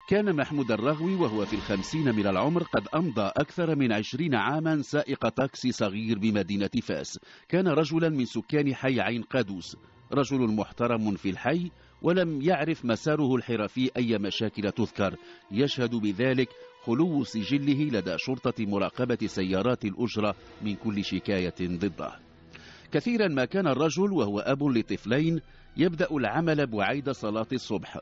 كان محمود الرغوي وهو في 50 من العمر قد أمضى أكثر من 20 عاما سائق تاكسي صغير بمدينة فاس. كان رجلا من سكان حي عين قادوس، رجل محترم في الحي، ولم يعرف مساره الحرفي أي مشاكل تذكر. يشهد بذلك خلو سجله لدى شرطة مراقبة سيارات الأجرة من كل شكاية ضده. كثيرا ما كان الرجل وهو أب لطفلين يبدأ العمل بعيد صلاة الصبح،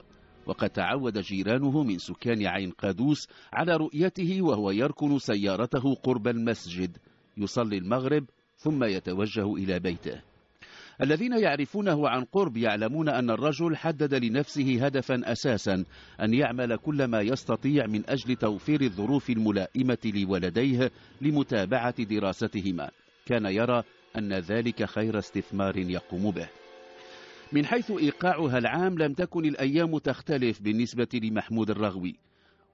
وقد تعود جيرانه من سكان عين قادوس على رؤيته وهو يركن سيارته قرب المسجد يصلي المغرب ثم يتوجه إلى بيته. الذين يعرفونه عن قرب يعلمون أن الرجل حدد لنفسه هدفا أساسا، أن يعمل كل ما يستطيع من أجل توفير الظروف الملائمة لولديه لمتابعة دراستهما. كان يرى أن ذلك خير استثمار يقوم به. من حيث إيقاعها العام لم تكن الأيام تختلف بالنسبة لمحمود الرغوي،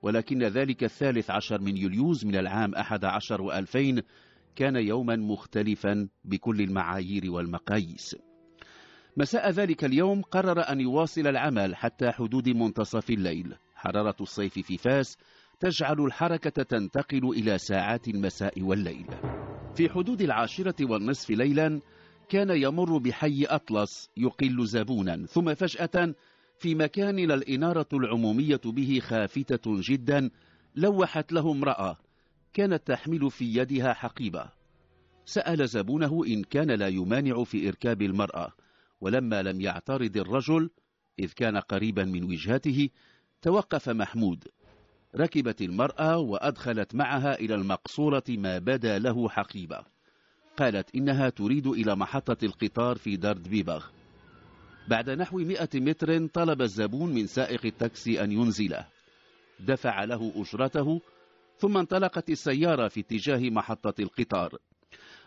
ولكن ذلك 13 من يوليوز من العام 11 و2000 كان يوما مختلفا بكل المعايير والمقاييس. مساء ذلك اليوم قرر أن يواصل العمل حتى حدود منتصف الليل. حرارة الصيف في فاس تجعل الحركة تنتقل إلى ساعات المساء والليل. في حدود 22:30 ليلا كان يمر بحي أطلس يقل زبونا، ثم فجأة في مكان الإنارة العمومية به خافتة جدا لوحت له امرأة كانت تحمل في يدها حقيبة. سأل زبونه إن كان لا يمانع في إركاب المرأة، ولما لم يعترض الرجل إذ كان قريبا من وجهته توقف محمود. ركبت المرأة وأدخلت معها إلى المقصورة ما بدا له حقيبة. قالت إنها تريد إلى محطة القطار في دارد بيباغ. بعد نحو 100 متر طلب الزبون من سائق التاكسي أن ينزله، دفع له أجرته، ثم انطلقت السيارة في اتجاه محطة القطار.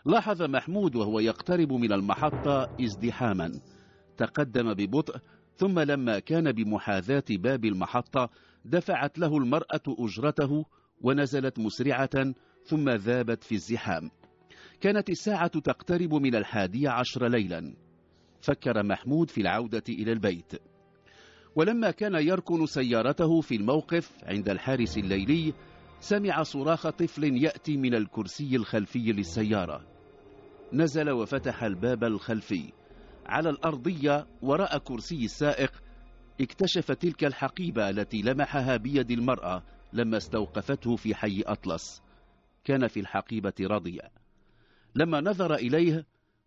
لاحظ محمود وهو يقترب من المحطة ازدحاما، تقدم ببطء، ثم لما كان بمحاذاة باب المحطة دفعت له المرأة أجرته ونزلت مسرعة ثم ذابت في الزحام. كانت الساعة تقترب من 11 ليلا. فكر محمود في العودة إلى البيت، ولما كان يركن سيارته في الموقف عند الحارس الليلي سمع صراخ طفل يأتي من الكرسي الخلفي للسيارة. نزل وفتح الباب الخلفي. على الأرضية وراء كرسي السائق اكتشف تلك الحقيبة التي لمحها بيد المرأة لما استوقفته في حي أطلس. كان في الحقيبة رضيع. لما نظر إليه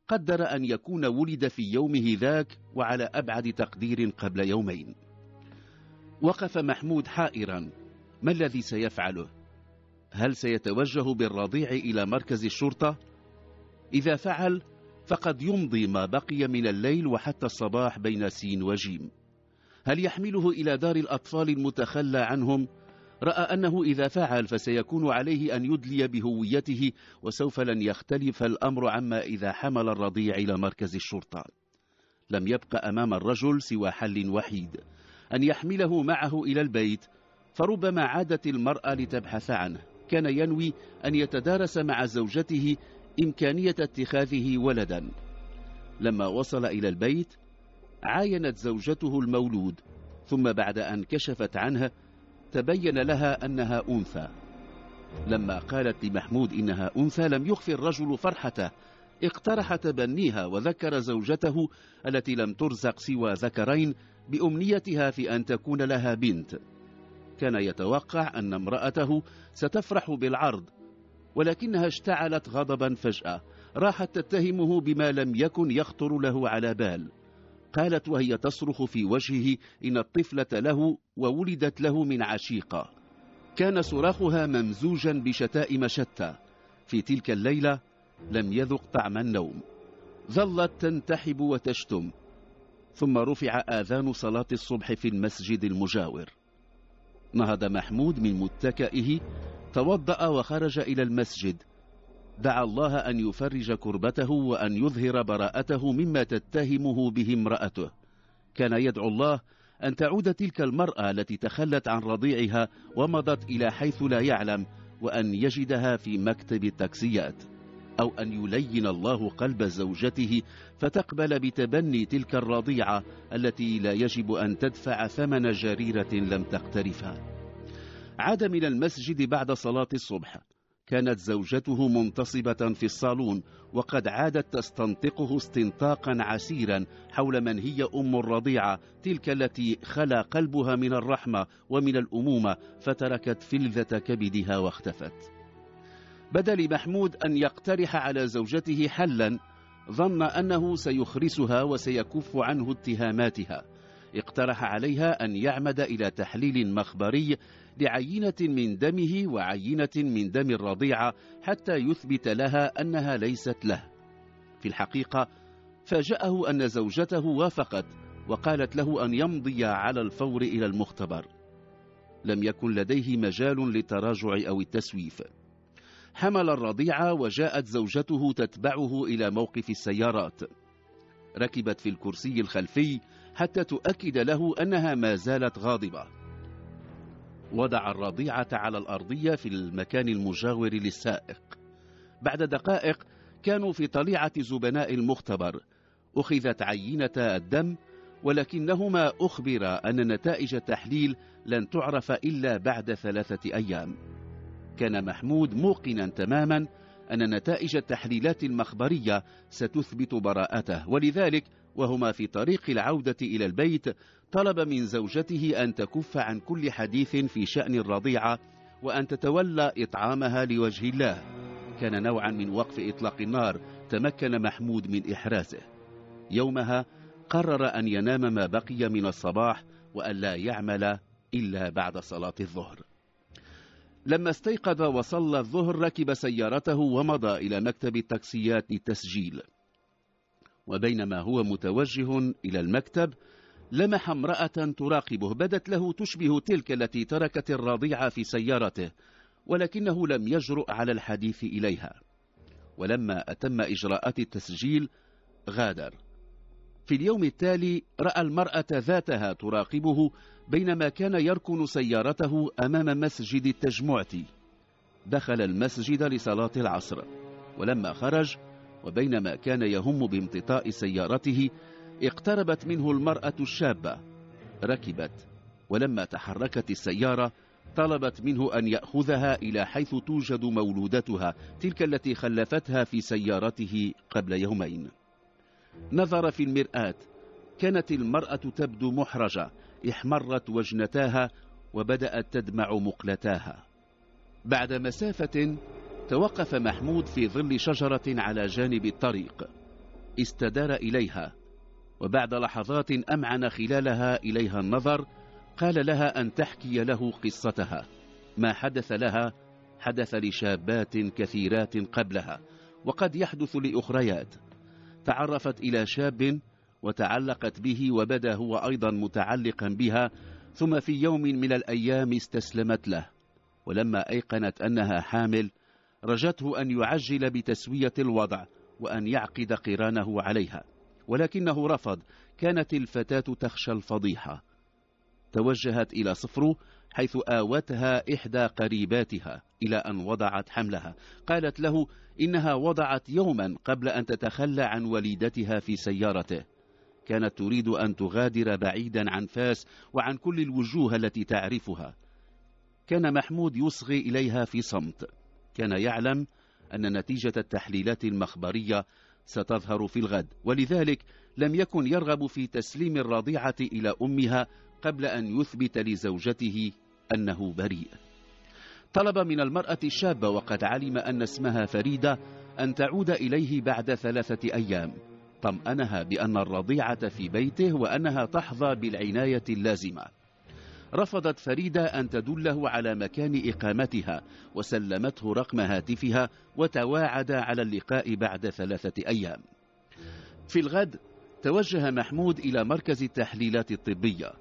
قدر أن يكون ولد في يومه ذاك وعلى أبعد تقدير قبل يومين. وقف محمود حائرا، ما الذي سيفعله؟ هل سيتوجه بالرضيع إلى مركز الشرطة؟ إذا فعل فقد يمضي ما بقي من الليل وحتى الصباح بين سين وجيم. هل يحمله إلى دار الأطفال المتخلى عنهم؟ رأى أنه إذا فعل فسيكون عليه أن يدلي بهويته، وسوف لن يختلف الأمر عما إذا حمل الرضيع إلى مركز الشرطة. لم يبقى أمام الرجل سوى حل وحيد، أن يحمله معه إلى البيت، فربما عادت المرأة لتبحث عنه. كان ينوي أن يتدارس مع زوجته إمكانية اتخاذه ولدا. لما وصل إلى البيت عاينت زوجته المولود، ثم بعد أن كشفت عنه تبين لها أنها أنثى. لما قالت لمحمود إنها أنثى لم يخفي الرجل فرحته، اقترح تبنيها وذكر زوجته التي لم ترزق سوى ذكرين بأمنيتها في أن تكون لها بنت. كان يتوقع أن امرأته ستفرح بالعرض، ولكنها اشتعلت غضبا فجأة، راحت تتهمه بما لم يكن يخطر له على بال. قالت وهي تصرخ في وجهه إن الطفلة له وولدت له من عشيقة. كان صراخها ممزوجا بشتائم شتى. في تلك الليلة لم يذق طعم النوم، ظلت تنتحب وتشتم. ثم رفع آذان صلاة الصبح في المسجد المجاور. نهض محمود من متكئه، توضأ وخرج إلى المسجد. دعا الله أن يفرج كربته وأن يظهر براءته مما تتهمه به امرأته. كان يدعو الله أن تعود تلك المرأة التي تخلت عن رضيعها ومضت إلى حيث لا يعلم، وأن يجدها في مكتب التاكسيات، أو أن يلين الله قلب زوجته فتقبل بتبني تلك الرضيعة التي لا يجب أن تدفع ثمن جريرة لم تقترفها. عاد من المسجد بعد صلاة الصبح. كانت زوجته منتصبة في الصالون، وقد عادت تستنطقه استنطاقا عسيرا حول من هي أم الرضيعة، تلك التي خلا قلبها من الرحمة ومن الأمومة، فتركت فلذة كبدها واختفت. بدا لمحمود أن يقترح على زوجته حلا، ظن أنه سيخرسها وسيكف عنه اتهاماتها. اقترح عليها أن يعمد إلى تحليل مخبري لعينة من دمه وعينة من دم الرضيعة حتى يثبت لها أنها ليست له. في الحقيقة فاجأه أن زوجته وافقت، وقالت له أن يمضي على الفور إلى المختبر. لم يكن لديه مجال للتراجع أو التسويف. حمل الرضيعة وجاءت زوجته تتبعه إلى موقف السيارات. ركبت في الكرسي الخلفي حتى تؤكد له أنها ما زالت غاضبة. وضع الرضيعة على الأرضية في المكان المجاور للسائق. بعد دقائق كانوا في طليعة زبناء المختبر. أخذت عينة الدم، ولكنهما أخبر أن نتائج التحليل لن تعرف إلا بعد 3 أيام. كان محمود موقنا تماما أن نتائج التحليلات المخبرية ستثبت براءته، ولذلك وهما في طريق العودة إلى البيت طلب من زوجته أن تكف عن كل حديث في شأن الرضيعة وأن تتولى إطعامها لوجه الله. كان نوعا من وقف إطلاق النار تمكن محمود من إحرازه. يومها قرر أن ينام ما بقي من الصباح وأن لا يعمل إلا بعد صلاة الظهر. لما استيقظ وصلى الظهر ركب سيارته ومضى إلى مكتب التاكسيات للتسجيل. وبينما هو متوجه إلى المكتب لمح امرأة تراقبه، بدت له تشبه تلك التي تركت الرضيعة في سيارته، ولكنه لم يجرؤ على الحديث إليها. ولما أتم إجراءات التسجيل غادر. في اليوم التالي رأى المرأة ذاتها تراقبه بينما كان يركن سيارته أمام مسجد التجمعتي. دخل المسجد لصلاة العصر، ولما خرج وبينما كان يهم بامتطاء سيارته اقتربت منه المرأة الشابة. ركبت، ولما تحركت السيارة طلبت منه أن يأخذها إلى حيث توجد مولودتها، تلك التي خلفتها في سيارته قبل يومين. نظر في المرآة، كانت المرأة تبدو محرجة، احمرت وجنتاها وبدأت تدمع مقلتاها. بعد مسافة توقف محمود في ظل شجرة على جانب الطريق. استدار إليها، وبعد لحظات أمعن خلالها إليها النظر قال لها أن تحكي له قصتها. ما حدث لها حدث لشابات كثيرات قبلها، وقد يحدث لأخريات. تعرفت إلى شاب وتعلقت به، وبدا هو أيضا متعلقا بها، ثم في يوم من الأيام استسلمت له. ولما أيقنت أنها حامل رجته أن يعجل بتسوية الوضع وأن يعقد قرانه عليها، ولكنه رفض. كانت الفتاة تخشى الفضيحة. توجهت إلى صفرو حيث آوتها إحدى قريباتها إلى أن وضعت حملها. قالت له إنها وضعت يوما قبل أن تتخلى عن وليدتها في سيارته. كانت تريد أن تغادر بعيدا عن فاس وعن كل الوجوه التي تعرفها. كان محمود يصغي إليها في صمت. كان يعلم أن نتيجة التحليلات المخبرية ستظهر في الغد، ولذلك لم يكن يرغب في تسليم الرضيعة إلى أمها قبل أن يثبت لزوجته أنه بريء. طلب من المرأة الشابة وقد علم أن اسمها فريدة أن تعود إليه بعد 3 أيام. طمأنها بأن الرضيعة في بيته وأنها تحظى بالعناية اللازمة. رفضت فريدة أن تدله على مكان إقامتها، وسلمته رقم هاتفها وتواعد على اللقاء بعد 3 أيام. في الغد توجه محمود إلى مركز التحليلات الطبية.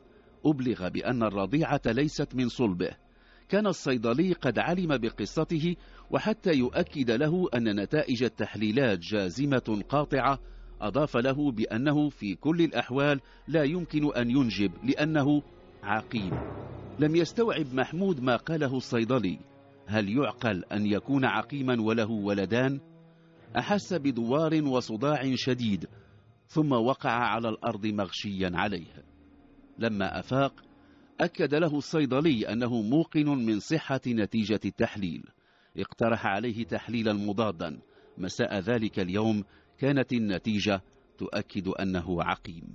أبلغ بأن الرضيعة ليست من صلبه. كان الصيدلي قد علم بقصته، وحتى يؤكد له أن نتائج التحليلات جازمة قاطعة أضاف له بأنه في كل الأحوال لا يمكن أن ينجب لأنه عقيم. لم يستوعب محمود ما قاله الصيدلي. هل يعقل أن يكون عقيما وله ولدان؟ أحس بدوار وصداع شديد، ثم وقع على الأرض مغشيا عليه. لما أفاق أكد له الصيدلي أنه موقن من صحة نتيجة التحليل. اقترح عليه تحليلا مضادا. مساء ذلك اليوم كانت النتيجة تؤكد أنه عقيم.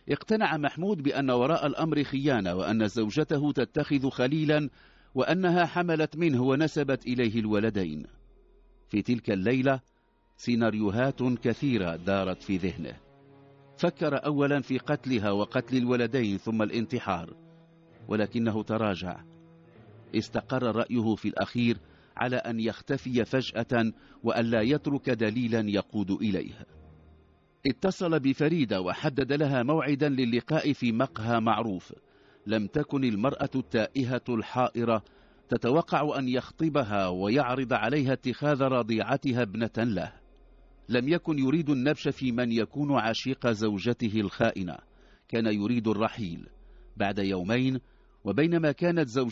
اقتنع محمود بأن وراء الأمر خيانة، وأن زوجته تتخذ خليلا، وأنها حملت منه ونسبت إليه الولدين. في تلك الليلة سيناريوهات كثيرة دارت في ذهنه. فكر أولا في قتلها وقتل الولدين ثم الانتحار، ولكنه تراجع. استقر رأيه في الأخير على أن يختفي فجأة وأن لا يترك دليلا يقود إليه. اتصل بفريدة وحدد لها موعدا للقاء في مقهى معروف. لم تكن المرأة التائهة الحائرة تتوقع أن يخطبها ويعرض عليها اتخاذ رضيعتها ابنة له. لم يكن يريد النبش في من يكون عشيق زوجته الخائنة. كان يريد الرحيل بعد يومين، وبينما كانت زوجته